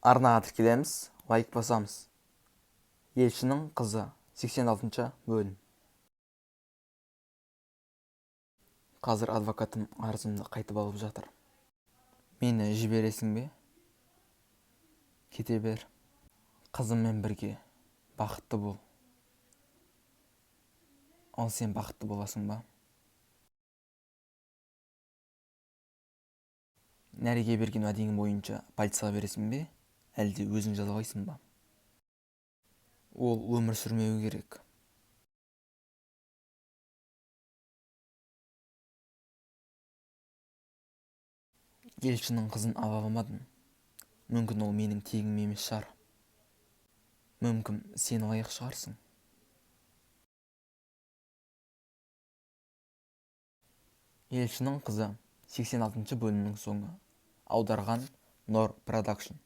Арнаға тіркелеміз, лайк басамыз. Елшінің қызы 86-шы бөлім. Қазір адвокатым арызымды қайтып алып жатыр. Мені жібересің бе? Кете бер. Қызыммен бірге бақытты бол. Ал сен бақытты боласың ба? Нәреге берген уәдең бойынша полицияға бересің бе? Әлде өзің жазалайсың ба? Ол өмір сүрмеуі керек. Елшінің қызын ала алмадым. Мүмкін ол менің тегім емес шығар. Мүмкін сен лайық шығарсың. Елшінің қызы 86-шы бөлімнің соңы. Аударған Нор Продакшн.